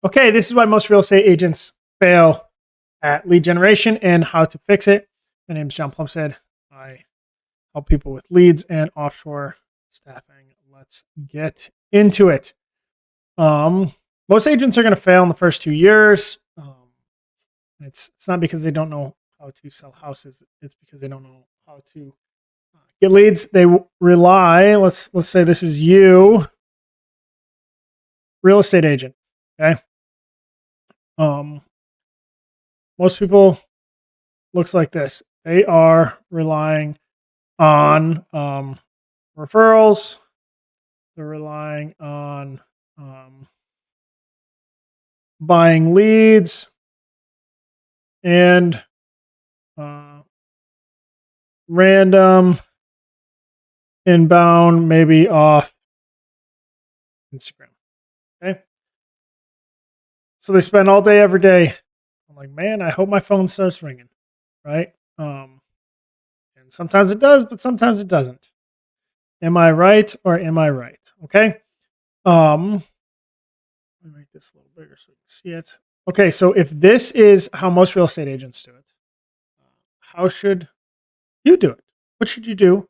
Okay, this is why most real estate agents fail at lead generation and how to fix it. My name is John Plumstead. I help people with leads and offshore staffing. Let's get into it. Most agents are going to fail in the first 2 years. It's not because they don't know how to sell houses. It's because they don't know how to get leads. They rely. Let's say this is you, real estate agent. Okay. Most people looks like this. They are relying on referrals. They're relying on buying leads and random inbound, maybe off Instagram. Okay. So they spend all day, every day. I'm like, man, I hope my phone starts ringing. Right. And sometimes it does, but sometimes it doesn't. Am I right or am I right? Okay. Let me make this a little bigger so you can see it. Okay, so if this is how most real estate agents do it, how should you do it? What should you do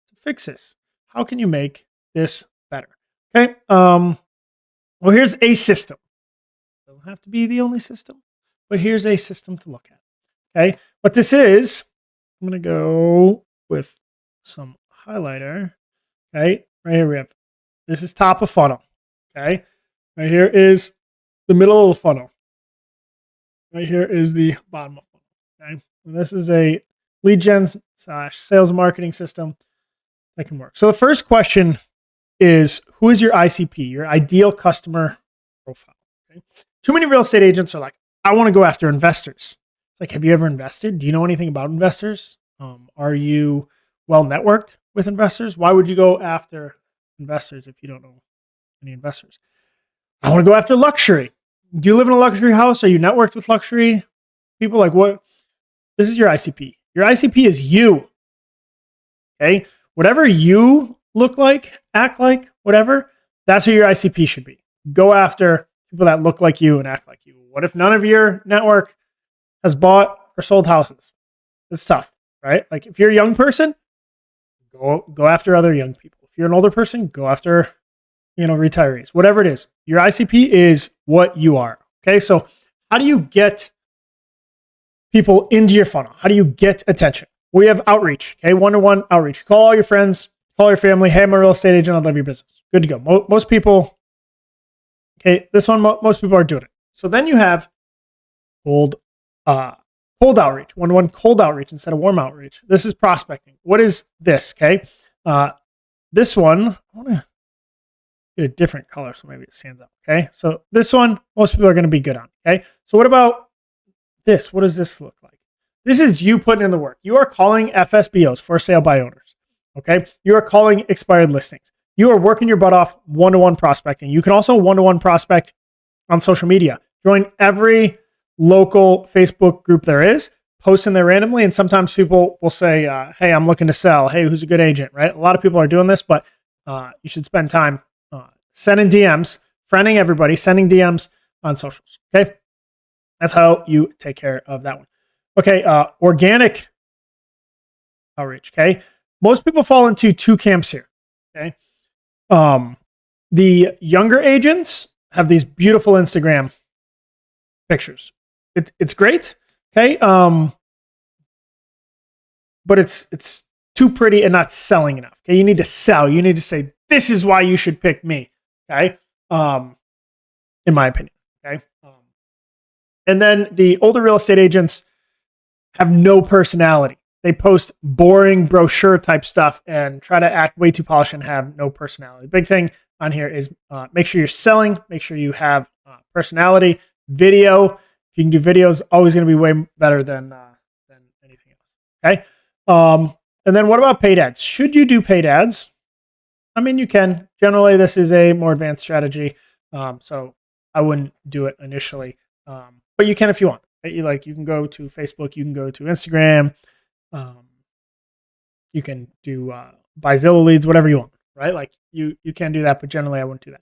to fix this? How can you make this better? Okay. Well, here's a system. Doesn't have to be the only system, but here's a system to look at. Okay. What this is, I'm going to go with some highlighter. Okay. Right here we have, this is top of funnel. Okay. Right here is the middle of the funnel. Right here is the bottom of the funnel. Okay. And this is a lead gen / sales marketing system that can work. So the first question is, who is your ICP, your ideal customer profile? Okay. Too many real estate agents are like, I want to go after investors. It's like, have you ever invested? Do you know anything about investors? Are you well networked with investors? Why would you go after investors if you don't know any investors? I want to go after luxury. Do you live in a luxury house? Are you networked with luxury people? Like, what? This is your ICP. Your ICP is you. Okay. Whatever you look like, act like, whatever, that's who your ICP should be. Go after people that look like you and act like you. What if none of your network has bought or sold houses? It's tough, right? Like, if you're a young person, go after other young people. If you're an older person, go after, retirees, whatever it is. Your ICP is what you are. Okay. So how do you get people into your funnel? How do you get attention? We have outreach. Okay. One-to-one outreach. Call all your friends, call your family. Hey, I'm a real estate agent. I love your business. Good to go. Most people, okay. This one, most people are doing it. So then you have cold outreach, one-to-one cold outreach instead of warm outreach. This is prospecting. What is this? Okay. This one, I want to get a different color so maybe it stands out. Okay. So this one, most people are going to be good on. Okay. So what about this? What does this look like? This is you putting in the work. You are calling FSBOs, for sale by owners. Okay. You are calling expired listings. You are working your butt off one-to-one prospecting. You can also one-to-one prospect on social media. Join every local Facebook group there is, post in there randomly. And sometimes people will say, hey, I'm looking to sell. Hey, who's a good agent, right? A lot of people are doing this, but you should spend time sending DMs, friending everybody, sending DMs on socials. Okay. That's how you take care of that one. Okay. Organic outreach. Okay. Most people fall into two camps here. Okay. The younger agents have these beautiful Instagram pictures. It's great. Okay. But it's too pretty and not selling enough. Okay. You need to sell. You need to say, this is why you should pick me. Okay. In my opinion. Okay. And then the older real estate agents have no personality. They post boring brochure type stuff and try to act way too polished and have no personality. Big thing on here is make sure you're selling, make sure you have personality. Video, if you can do videos, always going to be way better than anything else. Okay. And then what about paid ads? Should you do paid ads? I mean, you can. Generally, this is a more advanced strategy. So I wouldn't do it initially. But you can if you want. Right? You can go to Facebook, you can go to Instagram, you can do buy Zillow leads, whatever you want, right? Like you can do that, but generally I wouldn't do that.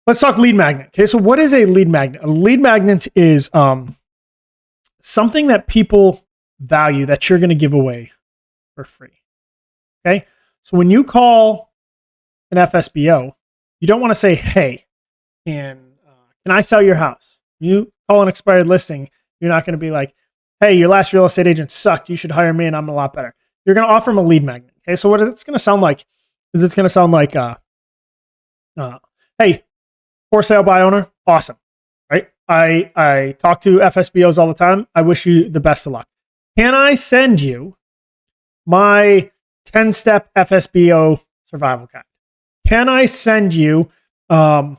let's talk lead magnet. Okay, so what is a lead magnet? A lead magnet is something that people value that you're going to give away for free. Okay, so when you call an FSBO, you don't want to say, "Hey, and can I sell your house?" You call an expired listing, you're not going to be like, "Hey, your last real estate agent sucked. You should hire me, and I'm a lot better." You're going to offer them a lead magnet. Okay, so what it's going to sound like is it's going to sound like, "Hey, for sale by owner, awesome, right? I talk to FSBOs all the time. I wish you the best of luck. Can I send you my 10-step FSBO survival guide? Can I send you a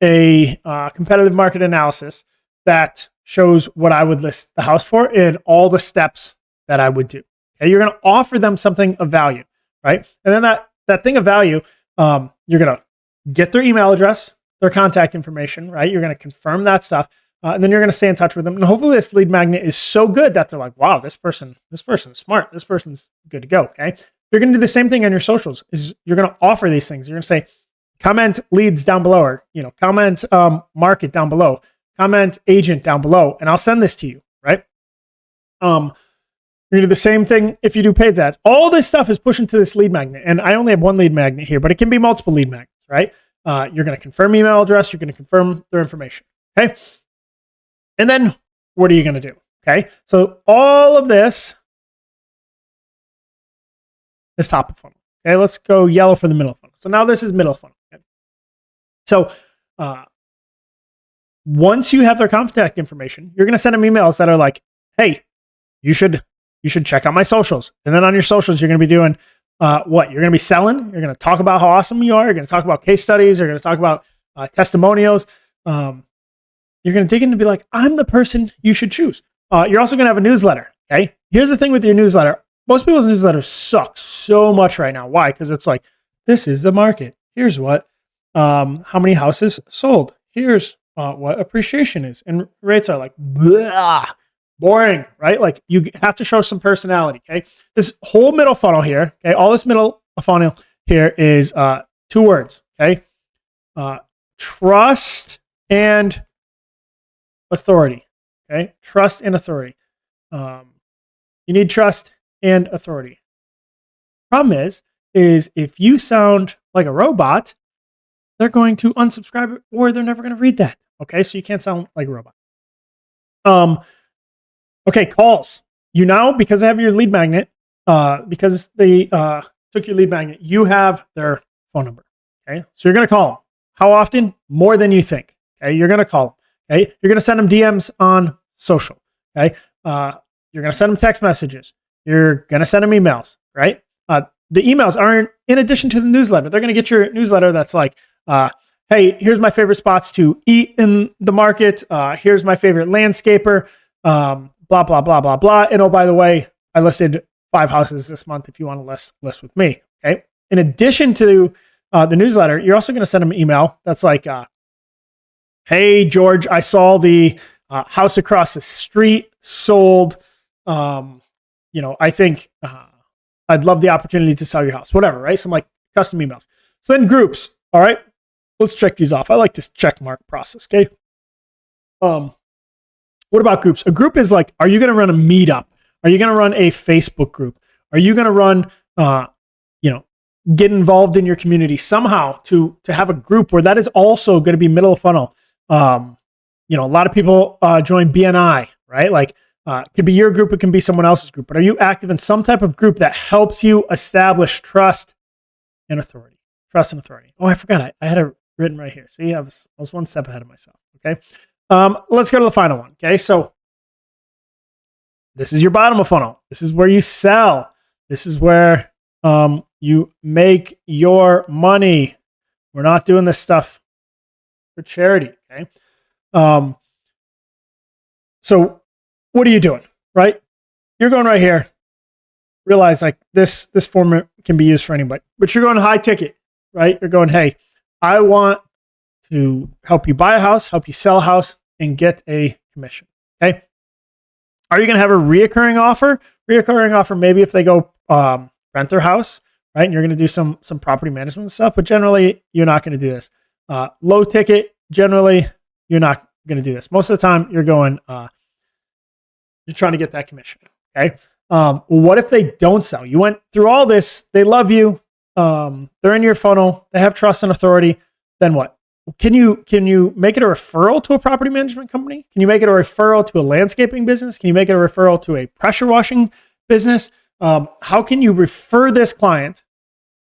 competitive market analysis that shows what I would list the house for and all the steps that I would do?" Okay, you're going to offer them something of value, right? And then that thing of value, you're going to get their email address, their contact information, right? You're going to confirm that stuff, and then you're going to stay in touch with them. And hopefully, this lead magnet is so good that they're like, "Wow, this person is smart. This person's good to go." Okay, you're going to do the same thing on your socials. Is you're going to offer these things. You're going to say, comment leads down below, or comment market down below, comment agent down below, and I'll send this to you, right? You're going to do the same thing if you do paid ads. All this stuff is pushing to this lead magnet, and I only have one lead magnet here, but it can be multiple lead magnets, right? You're going to confirm email address. You're going to confirm their information, okay? And then what are you going to do? Okay, so all of this is top of funnel. Okay, let's go yellow for the middle funnel. So now this is middle funnel. Okay? So once you have their contact information, you're going to send them emails that are like, "Hey, you should check out my socials." And then on your socials, you're going to be doing what? You're going to be selling. You're going to talk about how awesome you are. You're going to talk about case studies. You're going to talk about testimonials. You're going to dig in and be like, "I'm the person you should choose." You're also going to have a newsletter. Okay. Here's the thing with your newsletter. Most people's newsletters suck so much right now. Why? Because it's like, this is the market. Here's what, how many houses sold. Here's what appreciation is. And rates are like, blah, boring, right? Like you have to show some personality. Okay. This whole middle funnel here. Okay. All this middle funnel here is 2 words. Okay. Trust and authority. Okay. Trust and authority. You need trust and authority. Problem is if you sound like a robot, they're going to unsubscribe or they're never going to read that. Okay. So you can't sound like a robot. Okay. Calls. You now, because I have your lead magnet, because they took your lead magnet, you have their phone number. Okay. So you're going to call them. How often? More than you think. Okay. You're going to call them. Okay. You're going to send them DMs on social. Okay. You're going to send them text messages. You're going to send them emails, right? The emails aren't in addition to the newsletter. They're going to get your newsletter that's like, "Hey, here's my favorite spots to eat in the market. Here's my favorite landscaper, blah, blah, blah, blah, blah. And oh, by the way, I listed 5 houses this month if you want to list with me." Okay. In addition to the newsletter, you're also going to send them an email that's like, "Hey, George, I saw the house across the street sold. I think I'd love the opportunity to sell your house," whatever, right? Some like custom emails. So then groups. All right, let's check these off. I like this check mark process. Okay. What about groups? A group is like, are you going to run a meetup? Are you going to run a Facebook group? Are you going to run, get involved in your community somehow to have a group where that is also going to be middle of funnel? A lot of people join BNI, right? Like, it could be your group, it can be someone else's group, but are you active in some type of group that helps you establish trust and authority? Trust and authority. Oh, I forgot. I had it written right here. See, I was 1 step ahead of myself. Okay. Let's go to the final one. Okay. So this is your bottom of funnel. This is where you sell. This is where you make your money. We're not doing this stuff for charity. Okay. So what are you doing, right? You're going right here. Realize like this format can be used for anybody, but you're going high ticket, right? You're going, "Hey, I want to help you buy a house, help you sell a house, and get a commission." Okay. Are you going to have a reoccurring offer? Reoccurring offer, maybe if they go rent their house, right? And you're going to do some property management stuff, but generally you're not going to do this. Low ticket, generally, you're not going to do this. Most of the time, you're going, you're trying to get that commission. Okay. What if they don't sell? You went through all this. They love you. They're in your funnel. They have trust and authority. Then what? Can you make it a referral to a property management company? Can you make it a referral to a landscaping business? Can you make it a referral to a pressure washing business? How can you refer this client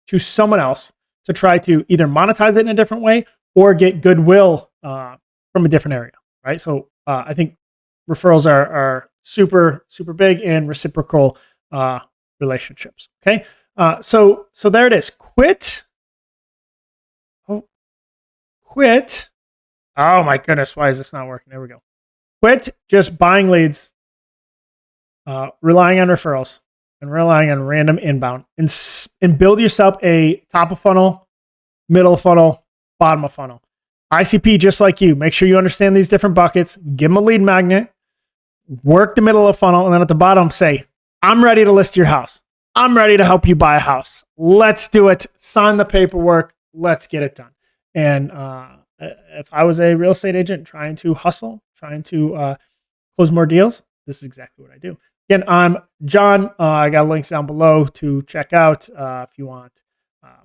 to someone else to try to either monetize it in a different way or get goodwill from a different area, right? So I think referrals are super, super big in reciprocal relationships. Okay. So there it is. Quit. Oh my goodness. Why is this not working? There we go. Quit just buying leads, relying on referrals and relying on random inbound and build yourself a top of funnel, middle of funnel, bottom of funnel. ICP, just like you, make sure you understand these different buckets, give them a lead magnet, work the middle of the funnel, and then at the bottom say, I'm ready to list your house. I'm ready to help you buy a house. Let's do it. Sign the paperwork. Let's get it done. And if I was a real estate agent trying to hustle, trying to close more deals, this is exactly what I do. Again, I'm John. I got links down below to check out if you want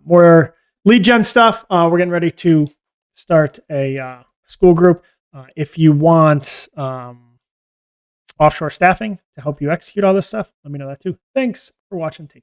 more lead gen stuff. We're getting ready to start a school group. If you want offshore staffing to help you execute all this stuff, let me know that too. Thanks for watching. Take care.